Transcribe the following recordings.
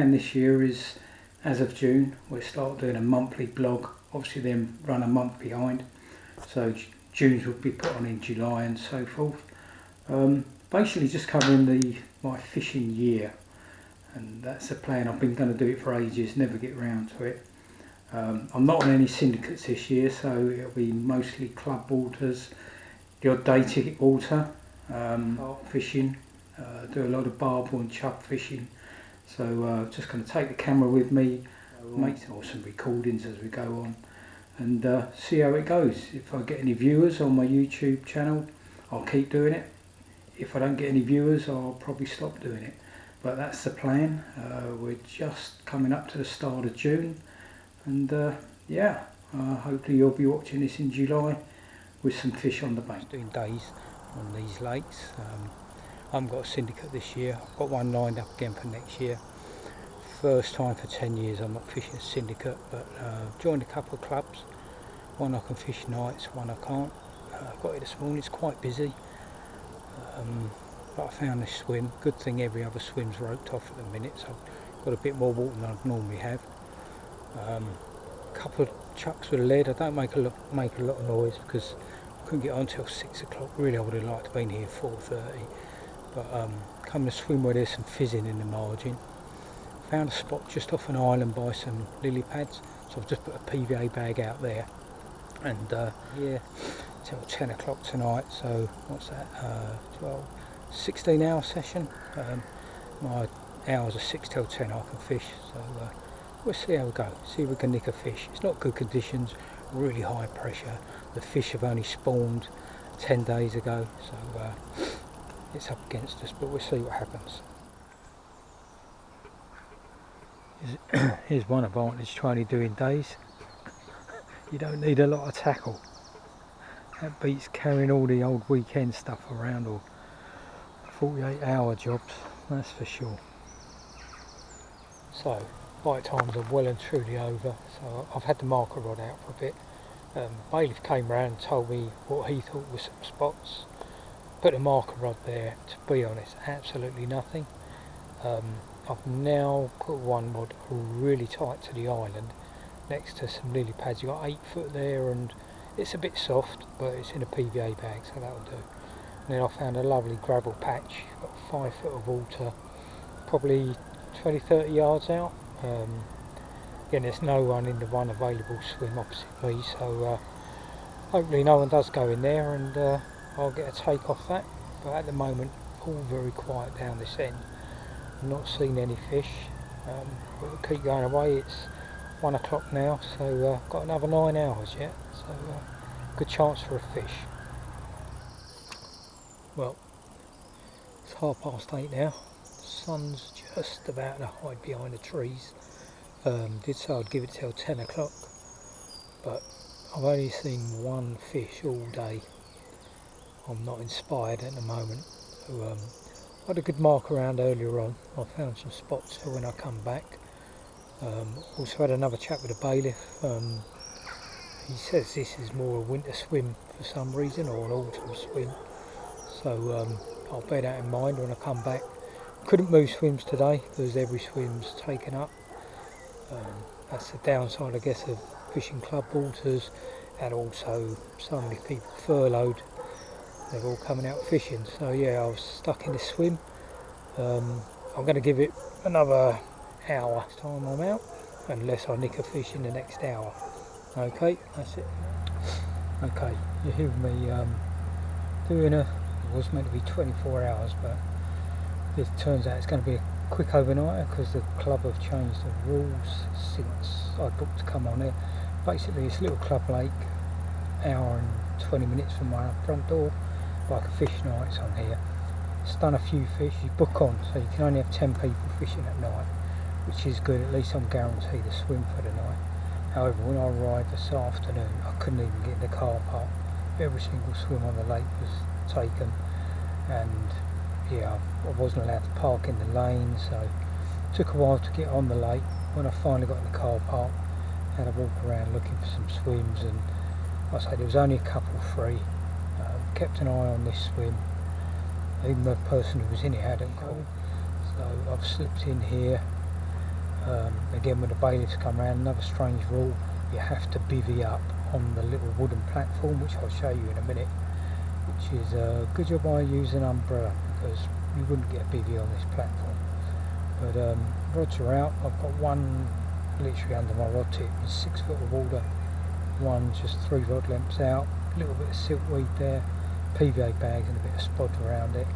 plan this year is, as of June, we'll start doing a monthly blog. Obviously then run a month behind, so June's will be put on in July and so forth. Basically just covering my fishing year, and that's the plan. I've been going to do it for ages, never get round to it. I'm not on any syndicates this year, so it'll be mostly club waters, the odd day ticket water, carp fishing, do a lot of barbel and chub fishing. So just going to take the camera with me, make some recordings as we go on, and see how it goes. If I get any viewers on my YouTube channel, I'll keep doing it. If I don't get any viewers, I'll probably stop doing it. But that's the plan. We're just coming up to the start of June, and hopefully you'll be watching this in July with some fish on the bank. Doing days on these lakes. I haven't got a syndicate this year. I've got one lined up again for next year. First time for 10 years I'm not fishing a syndicate, but joined a couple of clubs. One I can fish nights, one I can't. I've got it this morning, it's quite busy. But I found this swim. Good thing every other swim's roped off at the minute, so I've got a bit more water than I'd normally have. A couple of chucks with lead. I don't make a lot of noise because I couldn't get on till 6 o'clock. Really I would have liked to have been here at 4:30. But coming to swim where there's some fizzing in the margin. Found a spot just off an island by some lily pads, so I've just put a PVA bag out there. And yeah, till 10 o'clock tonight, so what's that, 16 hour session. My hours are 6 till 10 I can fish, so we'll see how we go, see if we can nick a fish. It's not good conditions, really high pressure. The fish have only spawned 10 days ago, so it's up against us, but we'll see what happens. Here's one advantage to only doing days. You don't need a lot of tackle. That beats carrying all the old weekend stuff around, or 48-hour jobs, that's for sure. So, bite times are well and truly over, so I've had the marker rod out for a bit. Bailiff came round and told me what he thought was some spots. Put a marker rod there, to be honest, absolutely nothing. I've now put one rod really tight to the island next to some lily pads. You've got 8 foot there, and it's a bit soft, but it's in a PVA bag, so that'll do. And then I found a lovely gravel patch, got 5 foot of water, probably 20-30 yards out. Again, there's no one in the one available swim opposite me, so hopefully no one does go in there, and I'll get a take off that. But at the moment, all very quiet down this end. I've not seen any fish, but we'll keep going away. It's 1 o'clock now, so got another 9 hours yet, so good chance for a fish. Well, it's 8:30 now. The sun's just about to hide behind the trees. Did say I'd give it till 10 o'clock, but I've only seen one fish all day. I'm not inspired at the moment, so I had a good mark around earlier on. I found some spots for when I come back. Also had another chat with the bailiff. He says this is more a winter swim for some reason, or an autumn swim, so I'll bear that in mind when I come back. Couldn't move swims today because every swim's taken up. That's the downside, I guess, of fishing club waters, and also so many people furloughed. They're all coming out fishing, so yeah, I was stuck in this swim. I'm going to give it another hour time I'm out, unless I nick a fish in the next hour. Okay, that's it. Okay, you hear me doing it was meant to be 24 hours, but it turns out it's going to be a quick overnighter because the club have changed the rules since I booked to come on here. Basically, it's a little club lake, hour and 20 minutes from my front door, like a fish nights on here. It's done a few fish, you book on, so you can only have 10 people fishing at night, which is good. At least I'm guaranteed a swim for the night. However, when I arrived this afternoon, I couldn't even get in the car park. Every single swim on the lake was taken, and yeah, I wasn't allowed to park in the lane, so it took a while to get on the lake. When I finally got in the car park, I had to walk around looking for some swims, and like I say, there was only a couple free. Kept an eye on this swim. Even the person who was in it hadn't gone, so I've slipped in here. Again, when the bailiffs come round, another strange rule, you have to bivvy up on the little wooden platform, which I'll show you in a minute, which is a good job I use an umbrella, because you wouldn't get a bivvy on this platform. But rods are out. I've got one literally under my rod tip, 6 foot of water, one just 3 rod lengths out, a little bit of silkweed there, PVA bags and a bit of spod around it.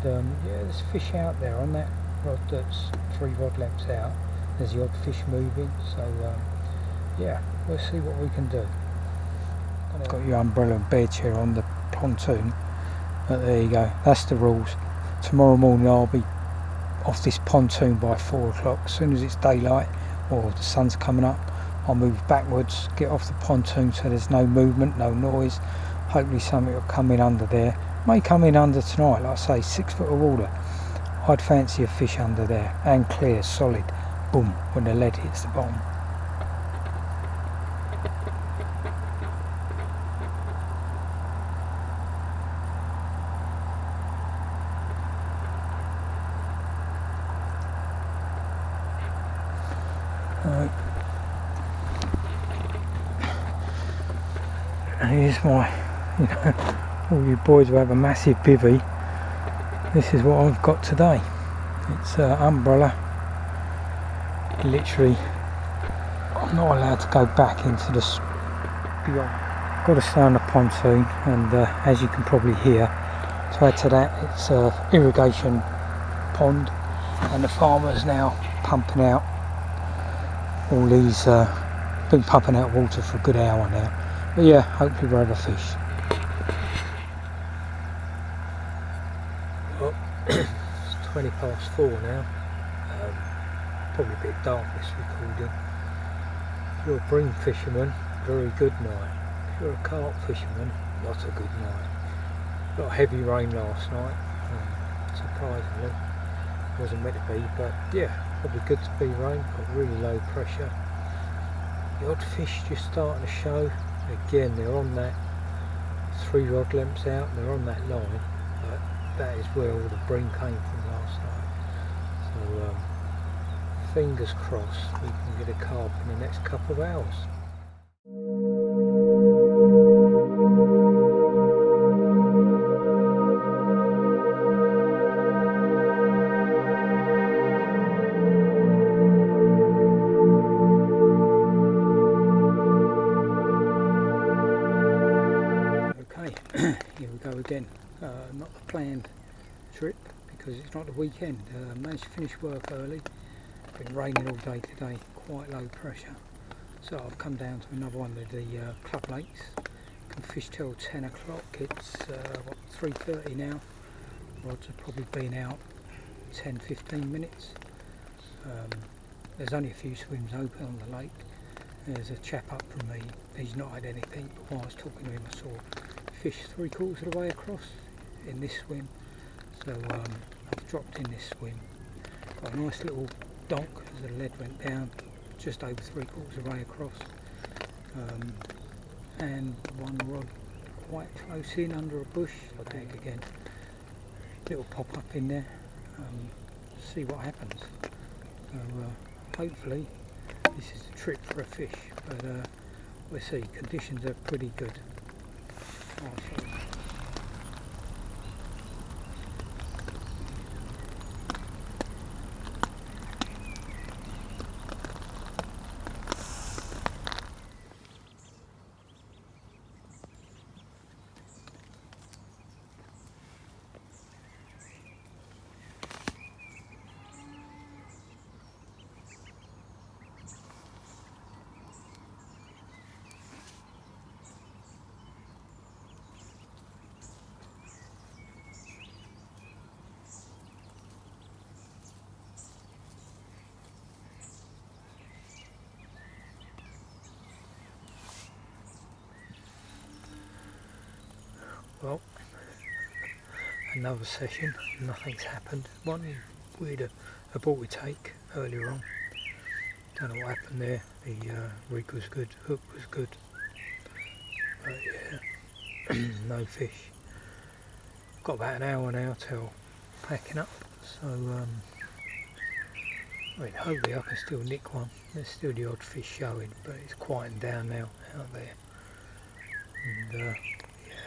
And yeah, there's fish out there on that rod that's 3 rod lengths out. There's the odd fish moving, so yeah, we'll see what we can do. Got your umbrella and bed chair on the pontoon, but there you go, that's the rules. Tomorrow morning I'll be off this pontoon by 4 o'clock. As soon as it's daylight or the sun's coming up, I'll move backwards, get off the pontoon so there's no movement, no noise. Hopefully something will come in under there. May come in under tonight, like I say, 6 foot of water. I'd fancy a fish under there, and clear, solid, boom, when the lead hits the bottom. Right. And here's my, all you boys who have a massive bivvy, this is what I've got today. It's an umbrella. Literally, I'm not allowed to go back into the got to stay on the pontoon, and as you can probably hear, to add to that, it's an irrigation pond, and the farmer's now pumping out all these, been pumping out water for a good hour now. But yeah, hopefully we'll have a fish. Well, it's 20 past 4 now. Probably a bit dark this recording. If you're a bream fisherman, very good night. If you're a carp fisherman, not a good night. Got heavy rain last night, surprisingly. Wasn't meant to be, but yeah, probably good to be rain. Got really low pressure. The odd fish just starting to show. Again, they're on that 3 rod lengths out, they're on that line, but that is where all the bream came from last night. So fingers crossed we can get a carp in the next couple of hours. Here we go again, not the planned trip because it's not the weekend. Managed to finish work early, been raining all day today, quite low pressure, so I've come down to another one of the club lakes. Can fish till 10 o'clock, it's 3:30 now. Rods have probably been out 10-15 minutes. There's only a few swims open on the lake. There's a chap up from me, he's not had anything, but while I was talking to him I saw fish 3/4 of the way across in this swim, so I've dropped in this swim. Got a nice little donk as the lead went down, just over 3/4 of the way across, and one rod quite close in under a bush. I'll do it again, little pop up in there, see what happens. So hopefully this is a trip for a fish, but we'll see. Conditions are pretty good. Well, another session, nothing's happened. One weird aborted take earlier on. Don't know what happened there. The rig was good, hook was good, but yeah, no fish. Got about an hour now till packing up, so I mean, hopefully I can still nick one. There's still the odd fish showing, but it's quieting down now out there. And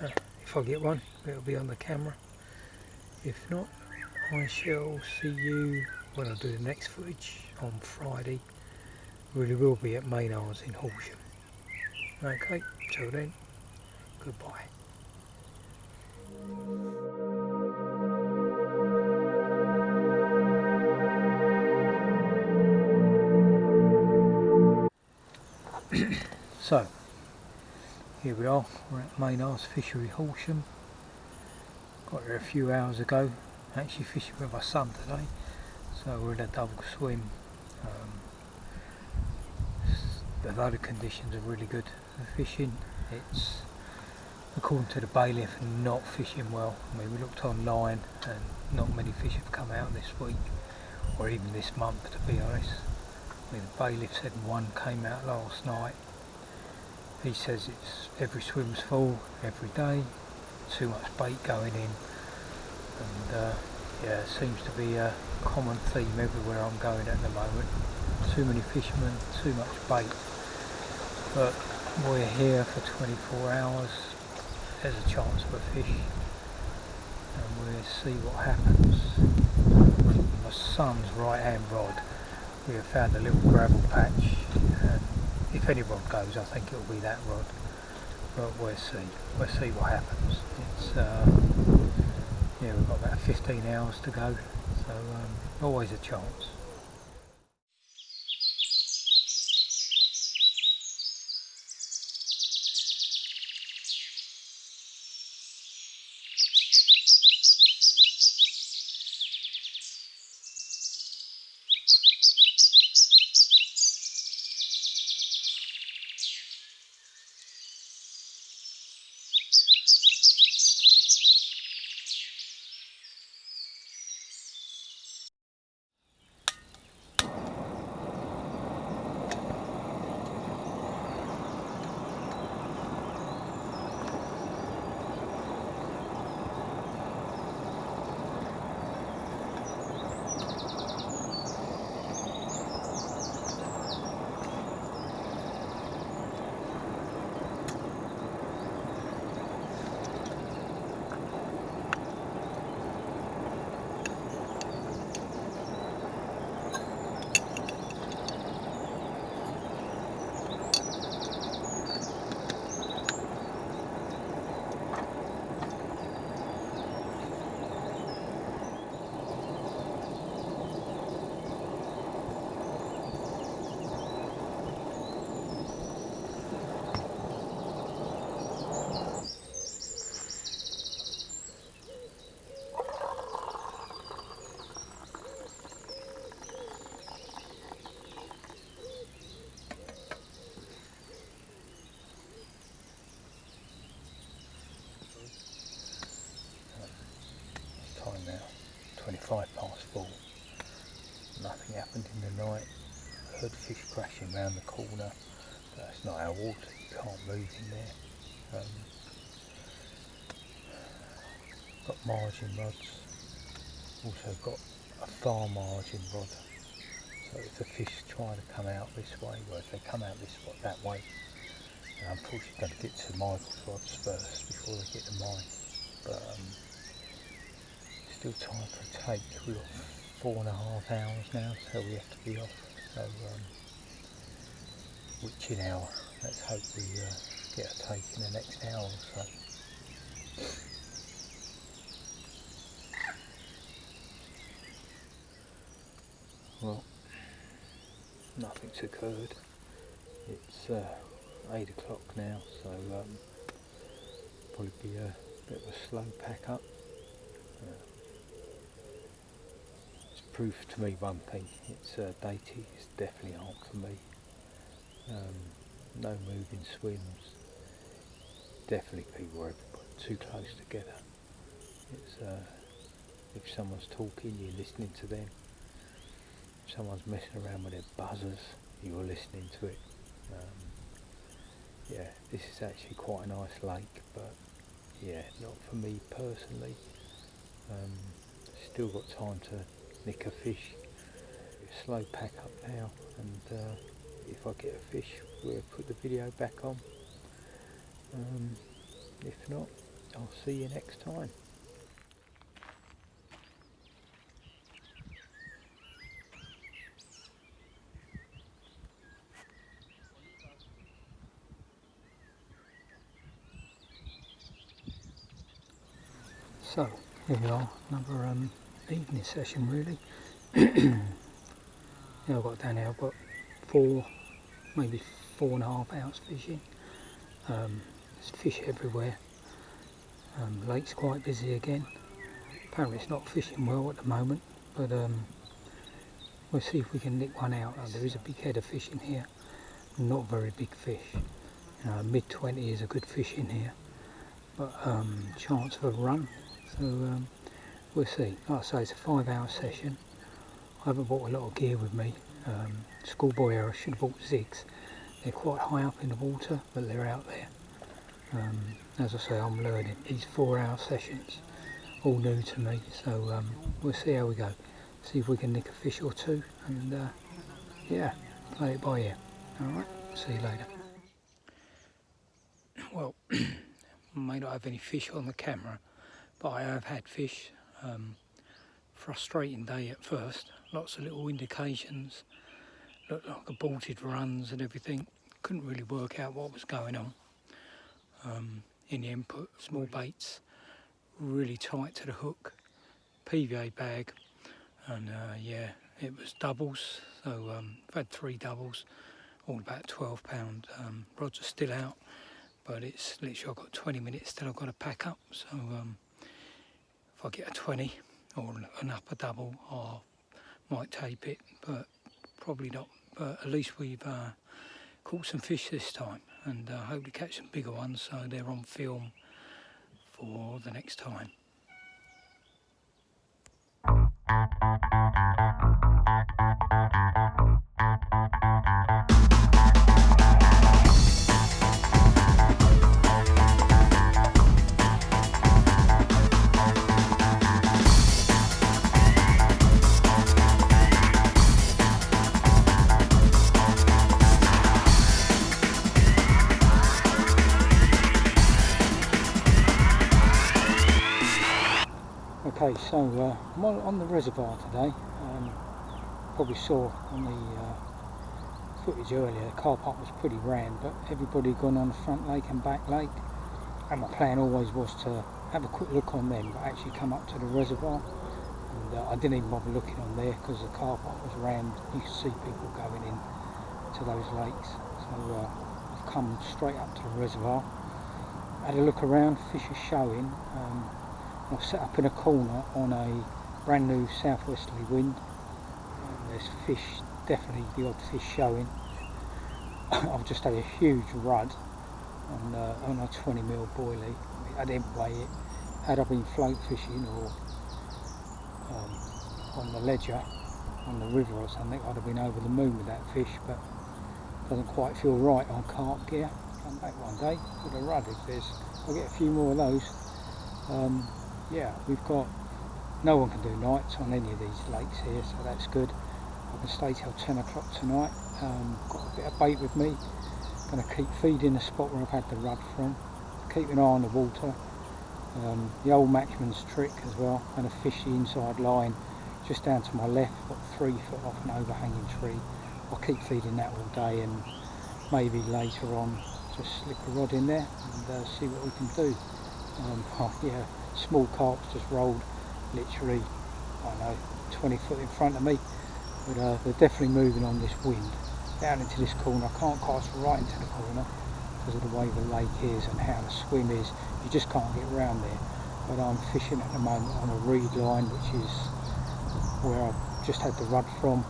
yeah, if I get one, it'll be on the camera. If not, I shall see you when I do the next footage on Friday. Really will be at Maynard's in Horsham. Okay, till then, goodbye. So, here we are, we're at Maynard's Fishery Horsham. Got here a few hours ago, actually fishing with my son today. So we're in a double swim. The weather conditions are really good for fishing. It's, according to the bailiff, not fishing well. I mean, we looked online and not many fish have come out this week, or even this month, to be honest. I mean, the bailiff said one came out last night. He says it's every swim's full every day, too much bait going in, and yeah, it seems to be a common theme everywhere I'm going at the moment. Too many fishermen, too much bait. But we're here for 24 hours, there's a chance for fish, and we'll see what happens. My son's right hand rod, we have found a little gravel patch, and if any rod goes, I think it'll be that rod, but we'll see what happens. It's yeah, we've got about 15 hours to go, so always a chance. Now, 4:25. Nothing happened in the night. Heard fish crashing round the corner. That's not our water, you can't move in there. Got margin rods. Also got a far margin rod. So if the fish try to come out this way, well, if they come out that way, I'm unfortunately going to get to Michael's rods first before they get to mine. But still time for a take. We've got 4.5 hours now till we have to be off. So witching hour. Let's hope we get a take in the next hour or so. Well, nothing's occurred. It's 8 o'clock now, so probably be a bit of a slow pack up. It's proof to me one thing, it's dating, it's definitely aren't for me. No moving swims, definitely people are too close together. It's if someone's talking, you're listening to them. If someone's messing around with their buzzers, you're listening to it. Yeah, this is actually quite a nice lake, but yeah, not for me personally. Still got time to nick a fish. slow pack up now, and if I get a fish we'll put the video back on. If not, I'll see you next time. So here we are, another evening session really. I've got down here, I've got maybe 4.5 hours fishing. There's fish everywhere. Lake's quite busy again. Apparently it's not fishing well at the moment, but we'll see if we can nick one out. There is a big head of fish in here, not very big fish. Mid-20 is a good fish in here, but chance of a run, so we'll see. Like I say, it's a 5-hour session. I haven't bought a lot of gear with me. Schoolboy error, should have bought zigs. They're quite high up in the water, but they're out there. As I say, I'm learning. These 4-hour sessions, all new to me, so we'll see how we go. See if we can nick a fish or two, and yeah, play it by ear. Alright, see you later. Well, I may not have any fish on the camera, but I have had fish. Frustrating day at first, lots of little indications, looked like aborted runs and everything. Couldn't really work out what was going on. In the input, small baits, really tight to the hook, PVA bag, and yeah, it was doubles, so I've had 3 doubles, all about 12-pound. Rods are still out, but it's literally, I've got 20 minutes till I've got to pack up, so if I get a 20 or an upper double, I might tape it, but probably not. But at least we've caught some fish this time, and hope to catch some bigger ones so they're on film for the next time. Okay, so I'm on the reservoir today. Probably saw on the footage earlier, the Carp was pretty round, but everybody had gone on the front lake and back lake, and my plan always was to have a quick look on them, but actually come up to the reservoir, and I didn't even bother looking on there because the Carp was round. You could see people going in to those lakes, so I've come straight up to the reservoir, had a look around. Fish are showing. I've set up in a corner on a brand new southwesterly wind. There's fish, definitely the odd fish showing. I've just had a huge rud on a 20mm boilie. I didn't weigh it. Had I been float fishing or on the ledger, on the river or something, I'd have been over the moon with that fish, but doesn't quite feel right on carp gear. Come back one day with a rud if I'll get a few more of those. Yeah, we've got, no one can do nights on any of these lakes here, so that's good. I can stay till 10 o'clock tonight. Got a bit of bait with me. Going to keep feeding the spot where I've had the rud from. Keep an eye on the water. The old Matchman's trick as well. Going to fish the inside line just down to my left, got 3 foot off an overhanging tree. I'll keep feeding that all day, and maybe later on just slip a rod in there and see what we can do. Yeah, small carps just rolled literally, I don't know, 20 foot in front of me, but they're definitely moving on this wind down into this corner. I can't cast right into the corner because of the way the lake is and how the swim is. You just can't get around there, but I'm fishing at the moment on a reed line, which is where I've just had the rud from,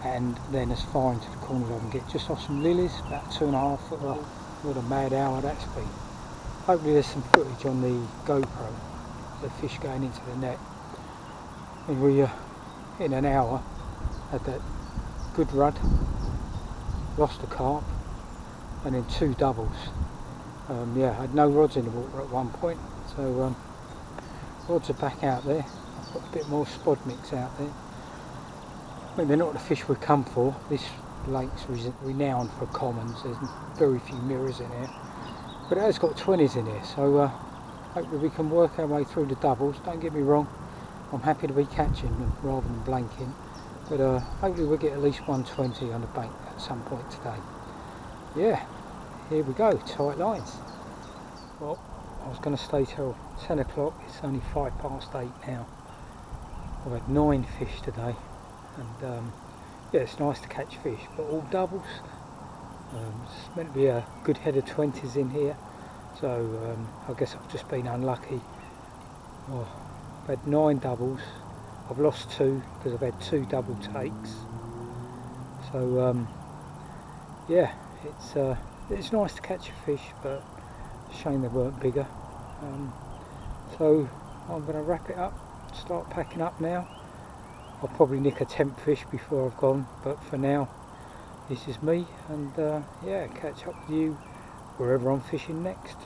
and then as far into the corner as I can get, just off some lilies, about 2.5 foot off. What a mad hour that's been. Hopefully there's some footage on the GoPro, the fish going into the net. And we, in an hour, had that good rud, lost a carp, and then 2 doubles. Yeah, I had no rods in the water at one point, so rods are back out there. I've got a bit more spod mix out there. I mean, they're not the fish we come for. This lake's renowned for commons. There's very few mirrors in here, but it has got 20s in here, so hopefully we can work our way through the doubles. Don't get me wrong, I'm happy to be catching them rather than blanking, but hopefully we'll get at least 120 on the bank at some point today. Yeah, here we go, tight lines. Well, I was going to stay till 10 o'clock, it's only 8:05 now. I've had 9 fish today, and yeah, it's nice to catch fish, but all doubles. It's meant to be a good head of 20s in here, so I guess I've just been unlucky. Well, I've had 9 doubles, I've lost 2 because I've had 2 double takes, so yeah, it's nice to catch a fish, but shame they weren't bigger. So I'm going to wrap it up, start packing up now. I'll probably nick a 10th fish before I've gone, but for now this is me, and yeah, catch up with you wherever I'm fishing next.